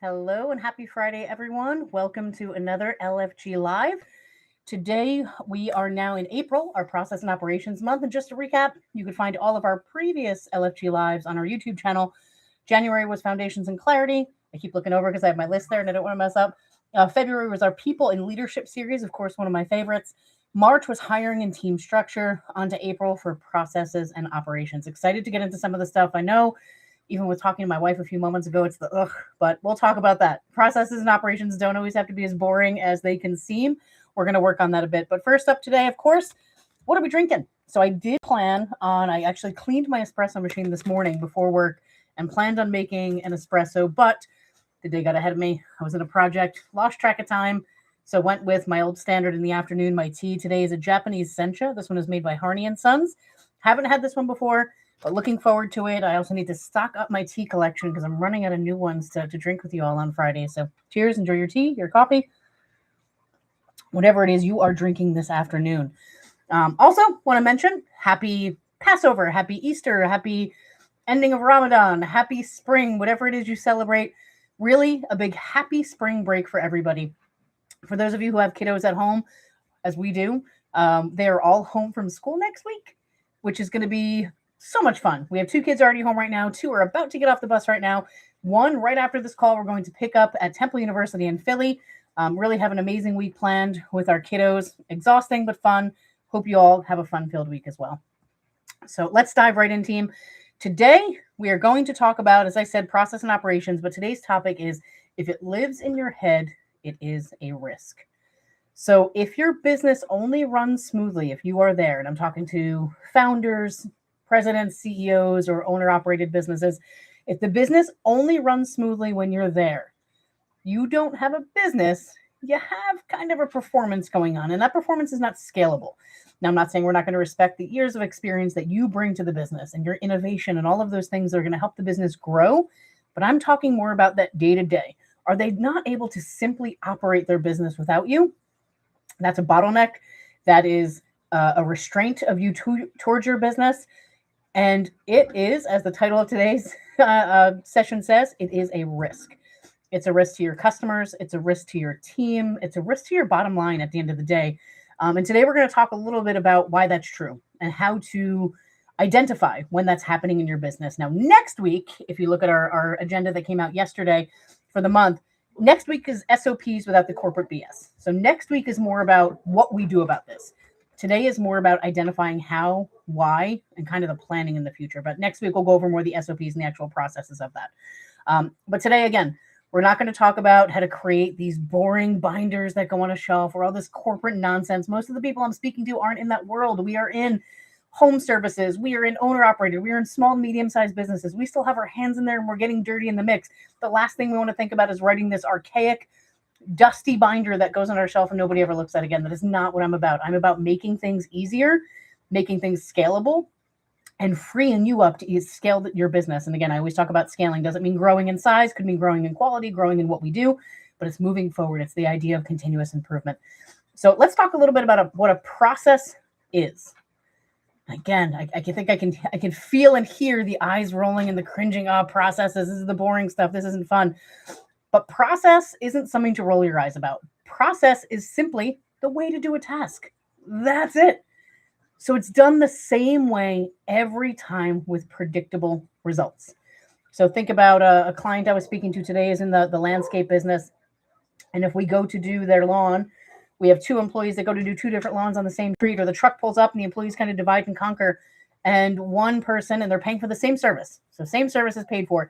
Hello and happy Friday, everyone. Welcome to another LFG Live. Today, we are now in April, our Process and Operations Month. And just to recap, you can find all of our previous LFG Lives on our YouTube channel. January was Foundations and Clarity. I keep looking over because I have my list there and I don't want to mess up. February was our People in Leadership series, of course, one of my favorites. March was Hiring and Team Structure. On to April for Processes and Operations. Excited to get into some of the stuff. I know even with talking to my wife a few moments ago, it's the ugh, but we'll talk about that. Processes and operations don't always have to be as boring as they can seem. We're going to work on that a bit. But first up today, of course, what are we drinking? So I did plan on, I actually cleaned my espresso machine this morning before work and planned on making an espresso, but the day got ahead of me. I was in a project, lost track of time. So went with my old standard in the afternoon. My tea today is a Japanese sencha. This one is made by Harney & Sons. Haven't had this one before, but looking forward to it. I also need to stock up my tea collection because I'm running out of new ones to drink with you all on Friday. So cheers, enjoy your tea, your coffee, whatever it is you are drinking this afternoon. Also want to mention happy Passover, happy Easter, happy ending of Ramadan, happy spring, whatever it is you celebrate. Really a big happy spring break for everybody. For those of you who have kiddos at home, as we do, they are all home from school next week, which is going to be so much fun. We have 2 kids already home right now. 2 are about to get off the bus right now. 1 right after this call, we're going to pick up at Temple University in Philly. Really have an amazing week planned with our kiddos. Exhausting, but fun. Hope you all have a fun-filled week as well. So let's dive right in, team. Today, we are going to talk about, as I said, process and operations, but today's topic is if it lives in your head, it is a risk. So if your business only runs smoothly, if you are there, and I'm talking to founders, presidents, CEOs, or owner-operated businesses, if the business only runs smoothly when you're there, you don't have a business, you have kind of a performance going on, and that performance is not scalable. Now, I'm not saying we're not going to respect the years of experience that you bring to the business and your innovation and all of those things that are going to help the business grow, but I'm talking more about that day-to-day. Are they not able to simply operate their business without you? That's a bottleneck. That is a restraint of you towards your business. And it is, as the title of today's session says, it is a risk. It's a risk to your customers. It's a risk to your team. It's a risk to your bottom line at the end of the day. And today we're going to talk a little bit about why that's true and how to identify when that's happening in your business. Now, next week, if you look at our agenda that came out yesterday for the month, next week is SOPs without the corporate BS. So next week is more about what we do about this. Today is more about identifying how, why, and kind of the planning in the future. But next week, we'll go over more the SOPs and the actual processes of that. But today, again, we're not going to talk about how to create these boring binders that go on a shelf or all this corporate nonsense. Most of the people I'm speaking to aren't in that world. We are in home services. We are in owner-operated. We are in small, medium-sized businesses. We still have our hands in there and we're getting dirty in the mix. The last thing we want to think about is writing this archaic, dusty binder that goes on our shelf and nobody ever looks at again. That is not what I'm about. I'm about making things easier, making things scalable, and freeing you up to scale your business. And again, I always talk about scaling. Doesn't mean growing in size, could mean growing in quality, growing in what we do, but it's moving forward. It's the idea of continuous improvement. So let's talk a little bit about what a process is. Again, I can feel and hear the eyes rolling and the cringing. Processes. This is the boring stuff. This isn't fun. But process isn't something to roll your eyes about. Process is simply the way to do a task. That's it. So it's done the same way every time with predictable results. So think about a client I was speaking to today is in the landscape business. And if we go to do their lawn, we have 2 employees that go to do 2 different lawns on the same street, or the truck pulls up and the employees kind of divide and conquer. And one person, and they're paying for the same service. So same service is paid for.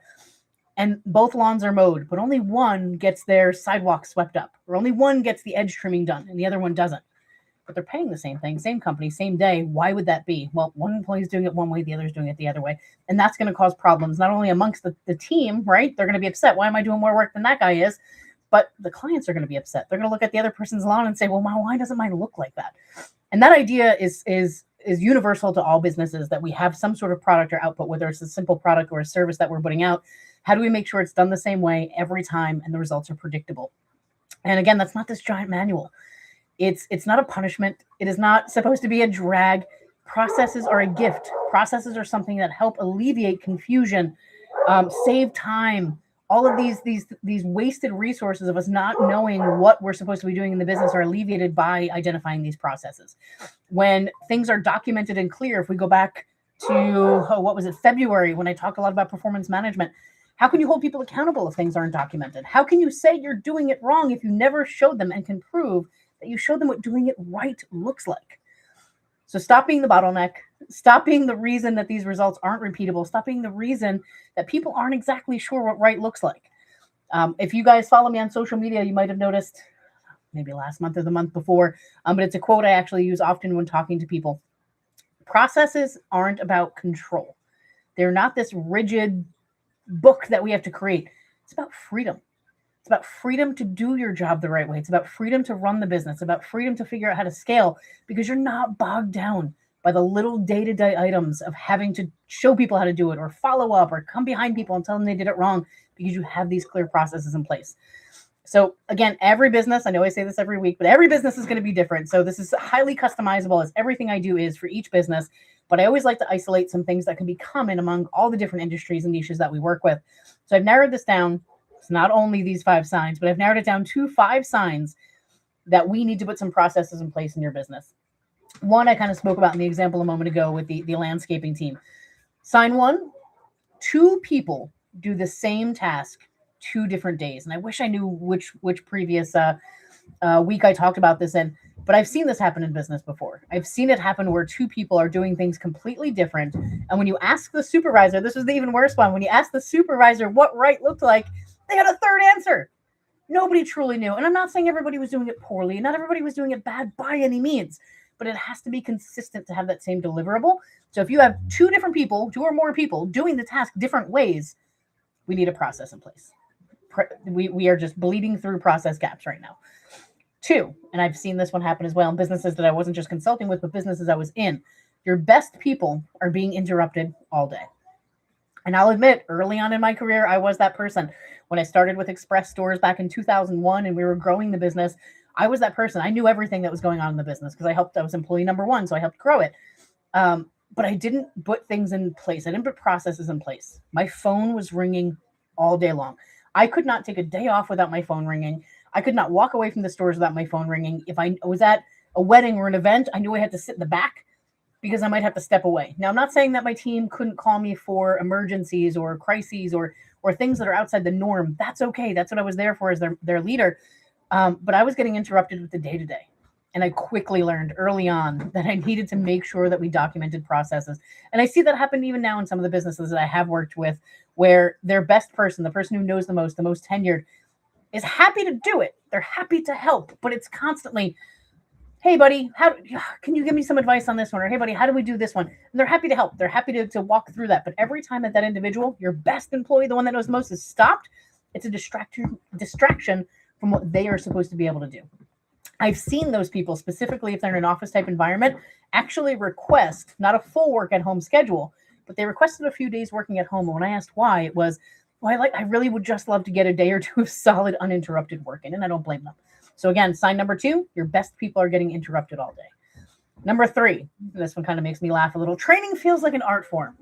And both lawns are mowed, but only one gets their sidewalk swept up, or only one gets the edge trimming done, and the other one doesn't. But they're paying the same thing, same company, same day. Why would that be? Well, one employee is doing it one way, the other is doing it the other way. And that's going to cause problems, not only amongst the team, right? They're going to be upset. Why am I doing more work than that guy is? But the clients are going to be upset. They're going to look at the other person's lawn and say, well, why doesn't mine look like that? And that idea is universal to all businesses, that we have some sort of product or output, whether it's a simple product or a service that we're putting out. How do we make sure it's done the same way every time and the results are predictable? And again, that's not this giant manual. It's not a punishment. It is not supposed to be a drag. Processes are a gift. Processes are something that help alleviate confusion, save time, all of these wasted resources of us not knowing what we're supposed to be doing in the business are alleviated by identifying these processes. When things are documented and clear, if we go back to what was it, February, when I talked a lot about performance management, how can you hold people accountable if things aren't documented? How can you say you're doing it wrong if you never showed them and can prove that you showed them what doing it right looks like? So stop being the bottleneck. Stop being the reason that these results aren't repeatable. Stop being the reason that people aren't exactly sure what right looks like. If you guys follow me on social media, you might have noticed, maybe last month or the month before, but it's a quote I actually use often when talking to people. Processes aren't about control. They're not this rigid book that we have to create. It's about freedom. It's about freedom to do your job the right way. It's about freedom to run the business, about freedom to figure out how to scale, because you're not bogged down by the little day-to-day items of having to show people how to do it or follow up or come behind people and tell them they did it wrong, because you have these clear processes in place. So again, every business, I know I say this every week, but every business is going to be different. So this is highly customizable, as everything I do is for each business. But I always like to isolate some things that can be common among all the different industries and niches that we work with. So I've narrowed this down. It's not only these 5 signs, but I've narrowed it down to 5 signs that we need to put some processes in place in your business. One I kind of spoke about in the example a moment ago with the landscaping team. Sign 1, 2 people do the same task 2 different days. And I wish I knew which previous week I talked about this in, but I've seen this happen in business before. I've seen it happen where 2 people are doing things completely different. And when you ask the supervisor, this was the even worse one, when you ask the supervisor what right looked like, they had a third answer. Nobody truly knew. And I'm not saying everybody was doing it poorly. Not everybody was doing it bad by any means, but it has to be consistent to have that same deliverable. So if you have 2 different people, 2 or more people doing the task different ways, we need a process in place. We are just bleeding through process gaps right now. 2, and I've seen this one happen as well in businesses that I wasn't just consulting with, but businesses I was in. Your best people are being interrupted all day. And I'll admit, early on in my career, I was that person. When I started with Express Stores back in 2001 and we were growing the business, I was that person. I knew everything that was going on in the business because I was employee number 1, so I helped grow it. But I didn't put things in place. I didn't put processes in place. My phone was ringing all day long. I could not take a day off without my phone ringing. I could not walk away from the stores without my phone ringing. If I was at a wedding or an event, I knew I had to sit in the back because I might have to step away. Now, I'm not saying that my team couldn't call me for emergencies or crises or things that are outside the norm. That's okay. That's what I was there for as their leader. But I was getting interrupted with the day-to-day. And I quickly learned early on that I needed to make sure that we documented processes. And I see that happen even now in some of the businesses that I have worked with, where their best person, the person who knows the most tenured, is happy to do it. They're happy to help, but it's constantly, hey, buddy, can you give me some advice on this one? Or, hey, buddy, how do we do this one? And they're happy to help. They're happy to walk through that. But every time that individual, your best employee, the one that knows the most, is stopped, it's a distraction from what they are supposed to be able to do. I've seen those people, specifically if they're in an office type environment, actually request not a full work at home schedule, but they requested a few days working at home. And when I asked why, it was, well, I really would just love to get a day or 2 of solid uninterrupted work in, and I don't blame them. So again, sign number 2, your best people are getting interrupted all day. Number 3, this one kind of makes me laugh a little. Training feels like an art form.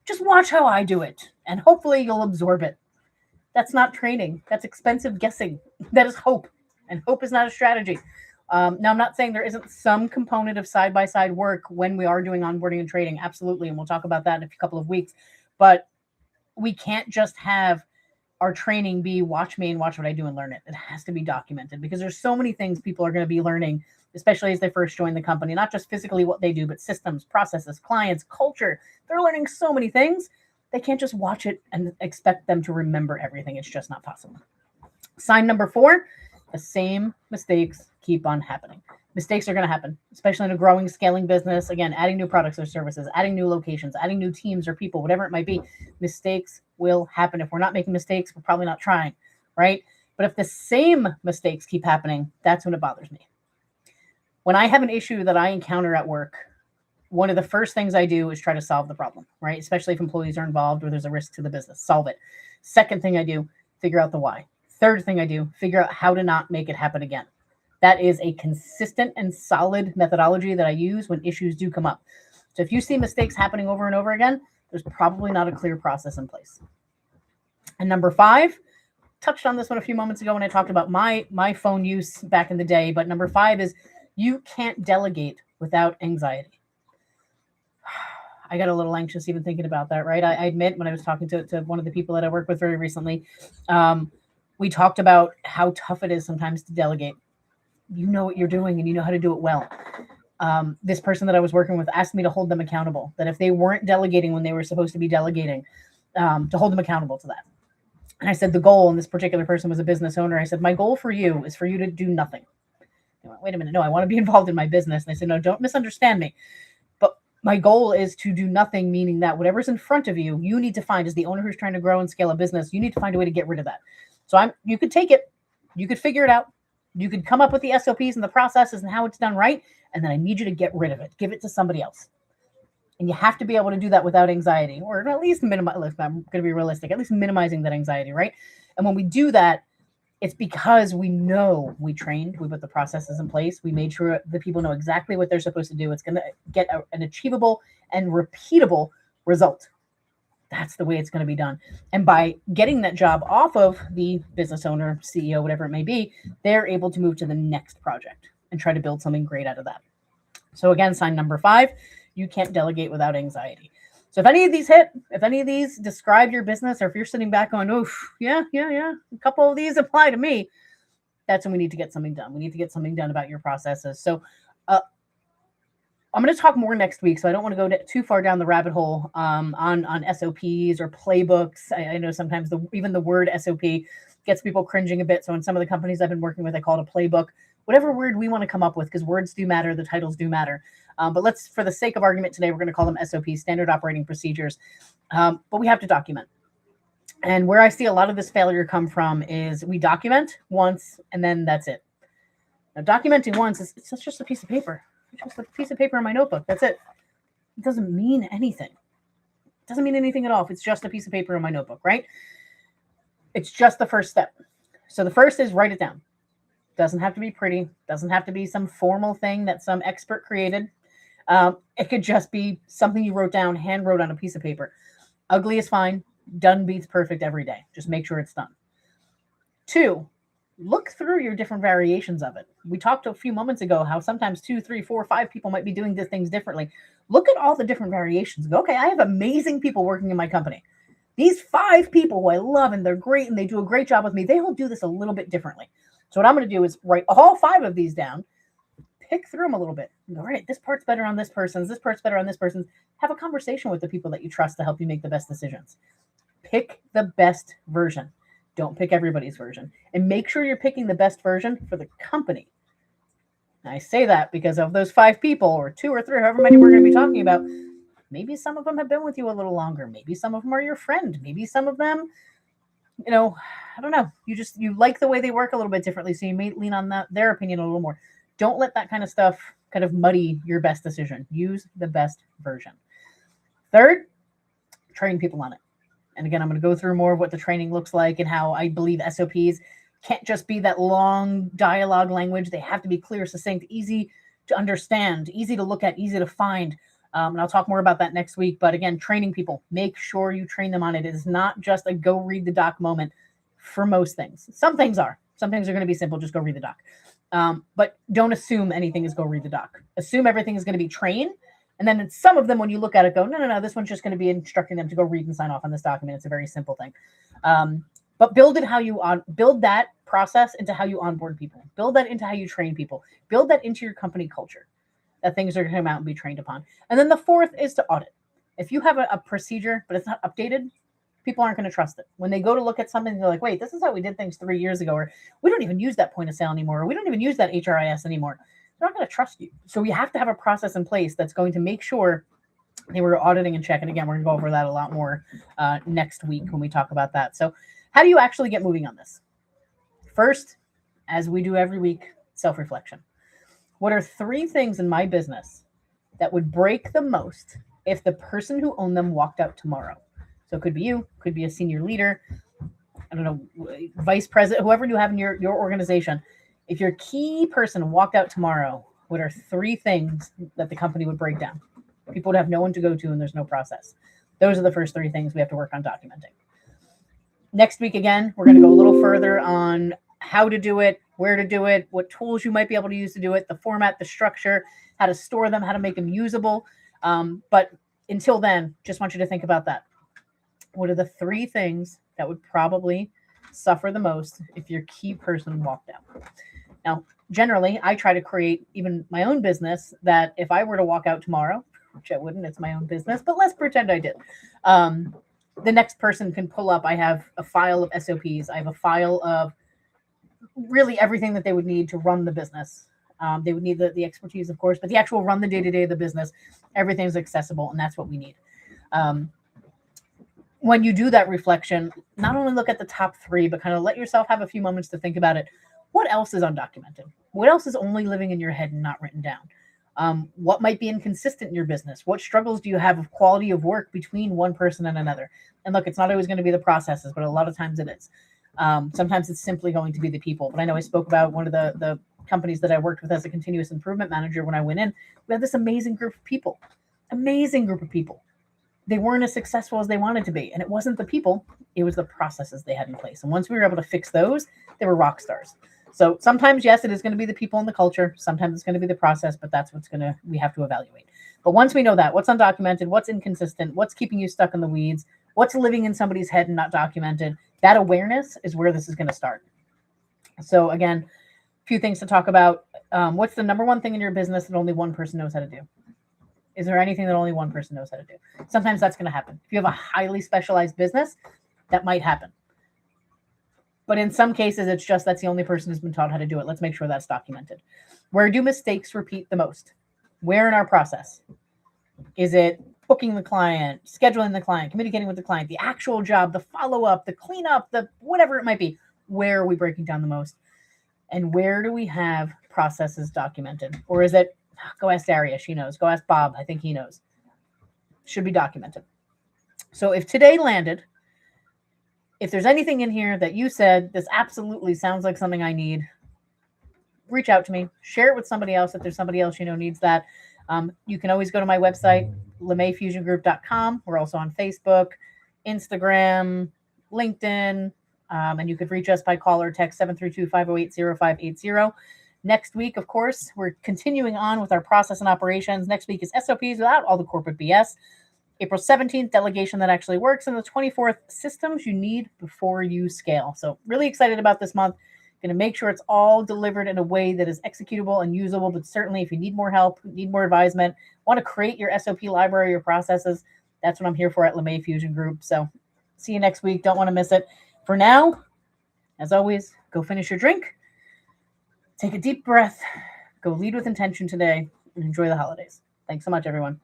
Just watch how I do it, and hopefully you'll absorb it. That's not training. That's expensive guessing. That is hope, and hope is not a strategy. Now, I'm not saying there isn't some component of side-by-side work when we are doing onboarding and training. Absolutely, and we'll talk about that in a couple of weeks. But we can't just have our training be watch me and watch what I do and learn it. It has to be documented because there's so many things people are going to be learning, especially as they first join the company, not just physically what they do, but systems, processes, clients, culture. They're learning so many things. They can't just watch it and expect them to remember everything. It's just not possible. Sign number 4, the same mistakes keep on happening. Mistakes are going to happen, especially in a growing, scaling business. Again, adding new products or services, adding new locations, adding new teams or people, whatever it might be. Mistakes will happen. If we're not making mistakes, we're probably not trying, right? But if the same mistakes keep happening, that's when it bothers me. When I have an issue that I encounter at work, one of the first things I do is try to solve the problem, right? Especially if employees are involved or there's a risk to the business, solve it. Second thing I do, figure out the why. Third thing I do, figure out how to not make it happen again. That is a consistent and solid methodology that I use when issues do come up. So if you see mistakes happening over and over again, there's probably not a clear process in place. And number 5, touched on this one a few moments ago when I talked about my phone use back in the day, but number 5 is you can't delegate without anxiety. I got a little anxious even thinking about that, right? I admit when I was talking to one of the people that I work with very recently, we talked about how tough it is sometimes to delegate. You know what you're doing and you know how to do it well. This person that I was working with asked me to hold them accountable, that if they weren't delegating when they were supposed to be delegating, to hold them accountable to that. And I said, the goal, and this particular person was a business owner. I said, my goal for you is for you to do nothing. They went, wait a minute. No, I want to be involved in my business. And I said, no, don't misunderstand me. But my goal is to do nothing, meaning that whatever's in front of you, you need to find, as the owner who's trying to grow and scale a business, you need to find a way to get rid of that. So you could take it, you could figure it out, you could come up with the SOPs and the processes and how it's done right. And then I need you to get rid of it. Give it to somebody else. And you have to be able to do that without anxiety, or at least minimize. I'm going to be realistic, at least minimizing that anxiety, right? And when we do that, it's because we know we trained, we put the processes in place, we made sure the people know exactly what they're supposed to do. It's going to get an achievable and repeatable result. That's the way it's going to be done. And by getting that job off of the business owner, CEO, whatever it may be, they're able to move to the next project and try to build something great out of that. So again, sign number 5, you can't delegate without anxiety. So if any of these hit, if any of these describe your business, or if you're sitting back going, oof, yeah, a couple of these apply to me, that's when we need to get something done. We need to get something done about your processes. So I'm going to talk more next week, so I don't want to go too far down the rabbit hole on SOPs or playbooks. I know sometimes even the word SOP gets people cringing a bit. So in some of the companies I've been working with, I call it a playbook. Whatever word we want to come up with, because words do matter, the titles do matter. But let's, for the sake of argument today, we're going to call them SOPs, standard operating procedures. But we have to document. And where I see a lot of this failure come from is we document once and then that's it. Now, documenting once it's just a piece of paper. It's just a piece of paper in my notebook. That's it. It doesn't mean anything. It doesn't mean anything at all if it's just a piece of paper in my notebook, right? It's just the first step. So the first is write it down. Doesn't have to be pretty. Doesn't have to be some formal thing that some expert created. It could just be something you wrote down, hand wrote on a piece of paper. Ugly is fine. Done beats perfect every day. Just make sure it's done. 2, look through your different variations of it. We talked a few moments ago how sometimes 2, 3, 4, 5 people might be doing things differently. Look at all the different variations. Go, okay, I have amazing people working in my company. These 5 people who I love and they're great and they do a great job with me, they all do this a little bit differently. So what I'm going to do is write all 5 of these down, pick through them a little bit. All right, this part's better on this person's, this part's better on this person's. Have a conversation with the people that you trust to help you make the best decisions. Pick the best version. Don't pick everybody's version. And make sure you're picking the best version for the company. And I say that because of those 5 people, or 2 or 3, however many we're going to be talking about, maybe some of them have been with you a little longer. Maybe some of them are your friend. Maybe some of them, I don't know. You like the way they work a little bit differently, so you may lean on their opinion a little more. Don't let that kind of stuff kind of muddy your best decision. Use the best version. 3rd, train people on it. And again, I'm going to go through more of what the training looks like and how I believe SOPs can't just be that long dialogue language. They have to be clear, succinct, easy to understand, easy to look at, easy to find. And I'll talk more about that next week. But again, training people, make sure you train them on it. It is not just a go read the doc moment for most things. Some things are. Some things are going to be simple. Just go read the doc. But don't assume anything is go read the doc. Assume everything is going to be train. And then some of them, when you look at it, go, no, this one's just going to be instructing them to go read and sign off on this document. It's a very simple thing. But build that process into how you onboard people. Build that into how you train people. Build that into your company culture, that things are going to come out and be trained upon. And then the 4th is to audit. If you have a procedure, but it's not updated, people aren't going to trust it. When they go to look at something, they're like, wait, this is how we did things 3 years ago, or we don't even use that point of sale anymore, or we don't even use that HRIS anymore. They're not going to trust you. So we have to have a process in place that's going to make sure they were auditing and checking. Again, we're going to go over that a lot more next week when we talk about that. So how do you actually get moving on this? First, as we do every week, self-reflection. What are 3 things in my business that would break the most if the person who owned them walked out tomorrow? So it could be you, could be a senior leader, I don't know, vice president, whoever you have in your organization. If your key person walked out tomorrow, what are 3 things that the company would break down? People would have no one to go to and there's no process. Those are the first 3 things we have to work on documenting. Next week, again, we're going to go a little further on how to do it, where to do it, what tools you might be able to use to do it, the format, the structure, how to store them, how to make them usable. But until then, just want you to think about that. What are the 3 things that would probably suffer the most if your key person walked out? Now, generally, I try to create even my own business that if I were to walk out tomorrow, which I wouldn't, it's my own business, but let's pretend I did. The next person can pull up. I have a file of SOPs. I have a file of really everything that they would need to run the business. They would need the expertise, of course, but the actual run the day-to-day of the business, everything's accessible, and that's what we need. When you do that reflection, not only look at the top 3, but kind of let yourself have a few moments to think about it. What else is undocumented? What else is only living in your head and not written down? What might be inconsistent in your business? What struggles do you have of quality of work between one person and another? And look, it's not always going to be the processes, but a lot of times it is. Sometimes it's simply going to be the people. But I know I spoke about one of the companies that I worked with as a continuous improvement manager when I went in. We had this amazing group of people. They weren't as successful as they wanted to be. And it wasn't the people, it was the processes they had in place. And once we were able to fix those, they were rock stars. So sometimes, yes, it is going to be the people and the culture. Sometimes it's going to be the process, but that's we have to evaluate. But once we know that, what's undocumented, what's inconsistent, what's keeping you stuck in the weeds, what's living in somebody's head and not documented, that awareness is where this is going to start. So again, a few things to talk about. What's the number one thing in your business that only one person knows how to do? Is there anything that only one person knows how to do? Sometimes that's going to happen. If you have a highly specialized business, that might happen. But in some cases, it's just that's the only person who's been taught how to do it. Let's make sure that's documented. Where do mistakes repeat the most? Where in our process? Is it booking the client, scheduling the client, communicating with the client, the actual job, the follow-up, the cleanup, the whatever it might be? Where are we breaking down the most? And where do we have processes documented? Or is it, go ask Daria, she knows. Go ask Bob, I think he knows. Should be documented. So if today landed, if there's anything in here that you said, this absolutely sounds like something I need, reach out to me, share it with somebody else if there's somebody else you know needs that. You can always go to my website, lemayfusiongroup.com. We're also on Facebook, Instagram, LinkedIn, and you could reach us by call or text 732-508-0580. Next week, of course, we're continuing on with our process and operations. Next week is SOPs without all the corporate BS. April 17th, delegation that actually works. And the 24th, systems you need before you scale. So really excited about this month. Going to make sure it's all delivered in a way that is executable and usable. But certainly if you need more help, need more advisement, want to create your SOP library, your processes, that's what I'm here for at LeMay Fusion Group. So see you next week. Don't want to miss it. For now, as always, go finish your drink. Take a deep breath. Go lead with intention today and enjoy the holidays. Thanks so much, everyone.